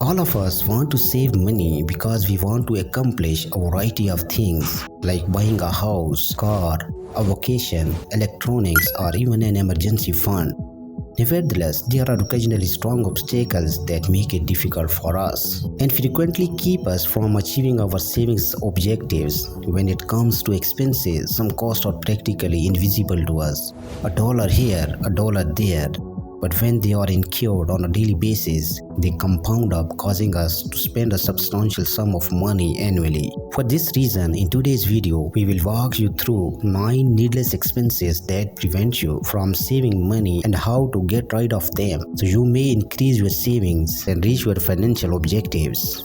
All of us want to save money because we want to accomplish a variety of things like buying a house, car, a vacation, electronics, or even an emergency fund. Nevertheless, there are occasionally strong obstacles that make it difficult for us and frequently keep us from achieving our savings objectives. When it comes to expenses, some costs are practically invisible to us. A dollar here, a dollar there. But when they are incurred on a daily basis, they compound up, causing us to spend a substantial sum of money annually. For this reason, in today's video, we will walk you through 9 needless expenses that prevent you from saving money and how to get rid of them so you may increase your savings and reach your financial objectives.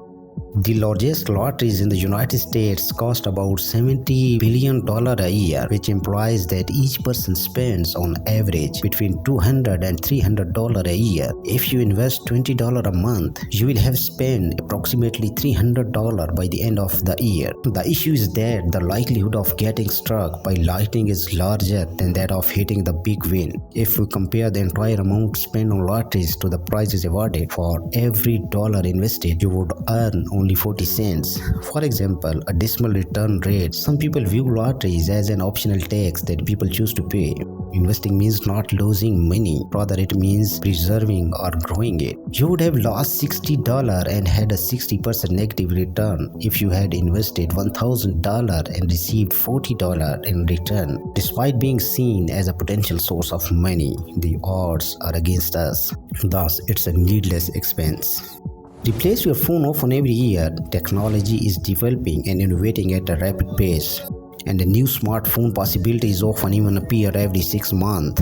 The largest lotteries in the United States cost about $70 billion a year, which implies that each person spends on average between $200 and $300 a year. If you invest $20 a month, you will have spent approximately $300 by the end of the year. The issue is that the likelihood of getting struck by lightning is larger than that of hitting the big win. If we compare the entire amount spent on lotteries to the prizes awarded, for every dollar invested, you would earn only 40 cents. For example, a decimal return rate. Some people view lotteries as an optional tax that people choose to pay. Investing means not losing money, rather it means preserving or growing it. You would have lost $60 and had a 60% negative return if you had invested $1,000 and received $40 in return. Despite being seen as a potential source of money, the odds are against us. Thus, it's a needless expense. Replace your phone often every year. Technology is developing and innovating at a rapid pace, and a new smartphone possibilities often even appear every 6 months.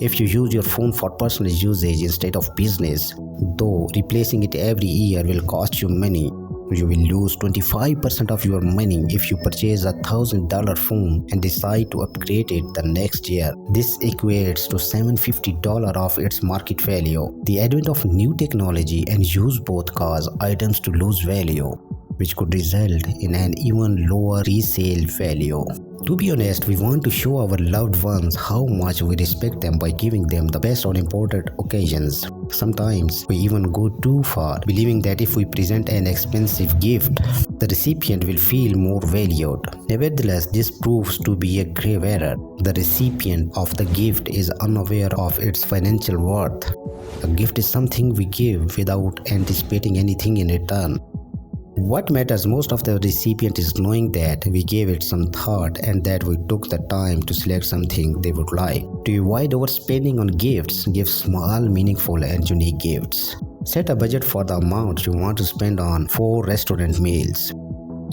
If you use your phone for personal usage instead of business, though replacing it every year will cost you money, you will lose 25% of your money if you purchase a $1,000 phone and decide to upgrade it the next year. This equates to $750 of its market value. The advent of new technology and use both cause items to lose value, which could result in an even lower resale value. To be honest, we want to show our loved ones how much we respect them by giving them the best on important occasions. Sometimes we even go too far, believing that if we present an expensive gift, the recipient will feel more valued. Nevertheless, this proves to be a grave error. The recipient of the gift is unaware of its financial worth. A gift is something we give without anticipating anything in return. What matters most of the recipient is knowing that we gave it some thought and that we took the time to select something they would like. To avoid overspending on gifts, give small, meaningful and unique gifts. Set a budget for the amount you want to spend on 4 restaurant meals.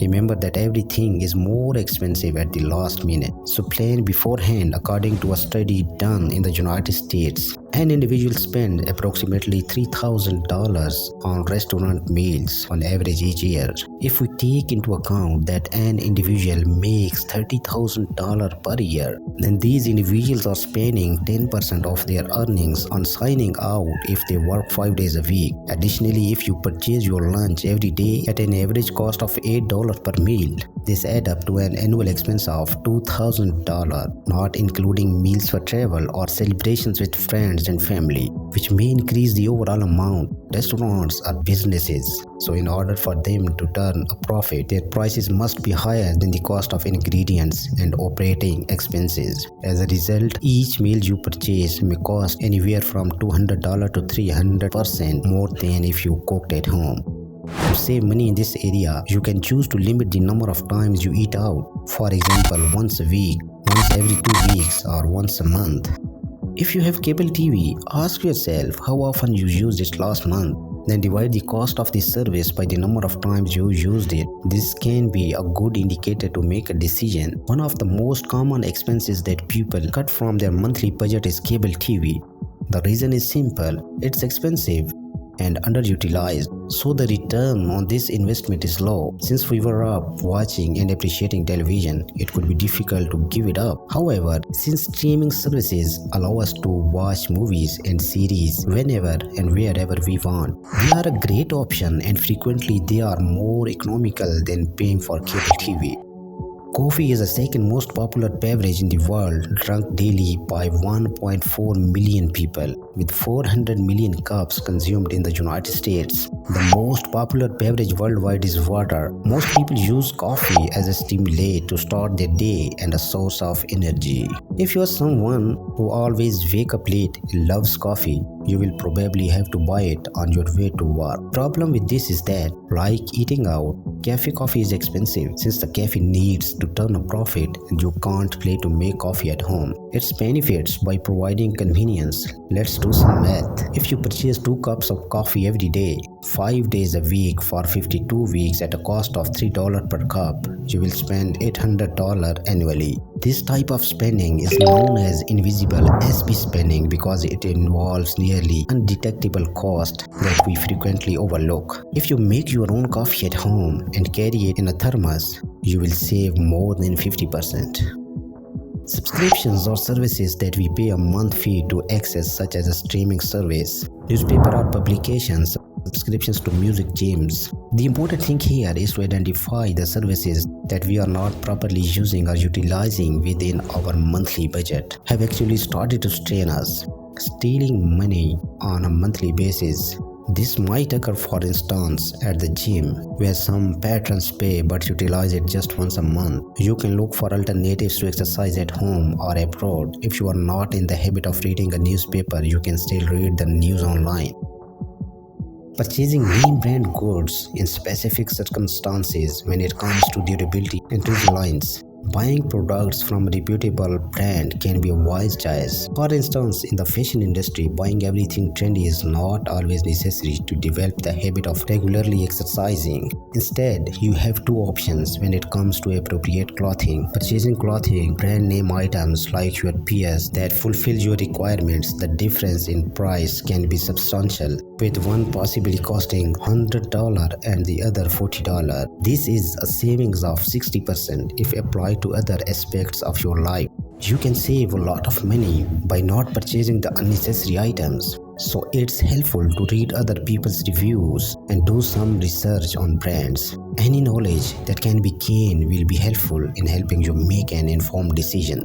Remember that everything is more expensive at the last minute, so plan beforehand. According to a study done in the United States, an individual spends approximately $3,000 on restaurant meals on average each year. If we take into account that an individual makes $30,000 per year, then these individuals are spending 10% of their earnings on signing out if they work 5 days a week. Additionally, if you purchase your lunch every day at an average cost of $8 per meal, this adds up to an annual expense of $2,000, not including meals for travel or celebrations with friends and family, which may increase the overall amount. Restaurants are businesses, so in order for them to turn a profit, their prices must be higher than the cost of ingredients and operating expenses. As a result, each meal you purchase may cost anywhere from $200 to 300% more than if you cooked at home. To save money in this area, you can choose to limit the number of times you eat out. For example, once a week, once every 2 weeks, or once a month. If you have cable TV, ask yourself how often you used it last month. Then divide the cost of this service by the number of times you used it. This can be a good indicator to make a decision. One of the most common expenses that people cut from their monthly budget is cable TV. The reason is simple: it's expensive and underutilized, so the return on this investment is low. Since we were up watching and appreciating television, it could be difficult to give it up. However, since streaming services allow us to watch movies and series whenever and wherever we want, they are a great option, and frequently they are more economical than paying for cable TV. Coffee is the second most popular beverage in the world, drunk daily by 1.4 million people. with 400 million cups consumed in the United States. The most popular beverage worldwide is water. Most people use coffee as a stimulant to start their day and a source of energy. If you are someone who always wake up late and loves coffee, you will probably have to buy it on your way to work. Problem with this is that, like eating out, cafe coffee is expensive. Since the cafe needs to turn a profit and you can't play to make coffee at home. Its benefits by providing convenience. Let's do some math. If you purchase 2 cups of coffee every day, 5 days a week for 52 weeks at a cost of $3 per cup, you will spend $800 annually. This type of spending is known as invisible SB spending because it involves nearly undetectable cost that we frequently overlook. If you make your own coffee at home and carry it in a thermos, you will save more than 50%. Subscriptions or services that we pay a month fee to access, such as a streaming service, newspaper or publications, subscriptions to music gyms. The important thing here is to identify the services that we are not properly using or utilizing within our monthly budget have actually started to strain us, stealing money on a monthly basis. This might occur, for instance, at the gym, where some patrons pay but utilize it just once a month. You can look for alternatives to exercise at home or abroad. If you are not in the habit of reading a newspaper, you can still read the news online. Purchasing name brand goods in specific circumstances when it comes to durability and resilience. Buying products from a reputable brand can be a wise choice. For instance, in the fashion industry, buying everything trendy is not always necessary to develop the habit of regularly exercising. Instead, you have 2 options when it comes to appropriate clothing. Purchasing clothing, brand name items like your peers that fulfill your requirements. The difference in price can be substantial, with one possibly costing $100 and the other $40. This is a savings of 60% if applied to other aspects of your life. You can save a lot of money by not purchasing the unnecessary items. So it's helpful to read other people's reviews and do some research on brands. Any knowledge that can be gained will be helpful in helping you make an informed decision.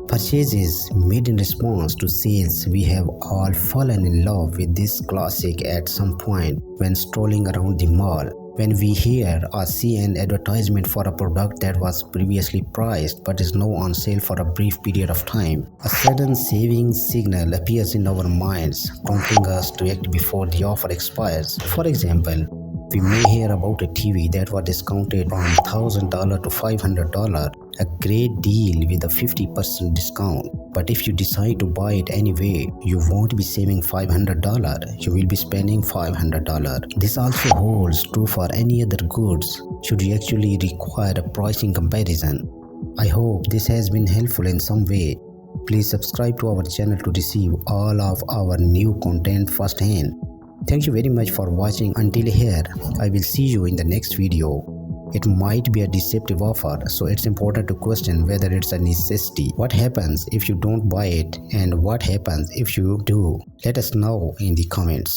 Purchases made in response to sales. We have all fallen in love with this classic at some point when strolling around the mall. When we hear or see an advertisement for a product that was previously priced but is now on sale for a brief period of time, a sudden savings signal appears in our minds, prompting us to act before the offer expires. For example, we may hear about a TV that was discounted from $1,000 to $500, a great deal with a 50% discount. But if you decide to buy it anyway, you won't be saving $500, you will be spending $500. This also holds true for any other goods should you actually require a pricing comparison. I hope this has been helpful in some way. Please subscribe to our channel to receive all of our new content firsthand. Thank you very much for watching until here. I will see you in the next video. It might be a deceptive offer, so it's important to question whether it's a necessity. What happens if you don't buy it, and what happens if you do? Let us know in the comments.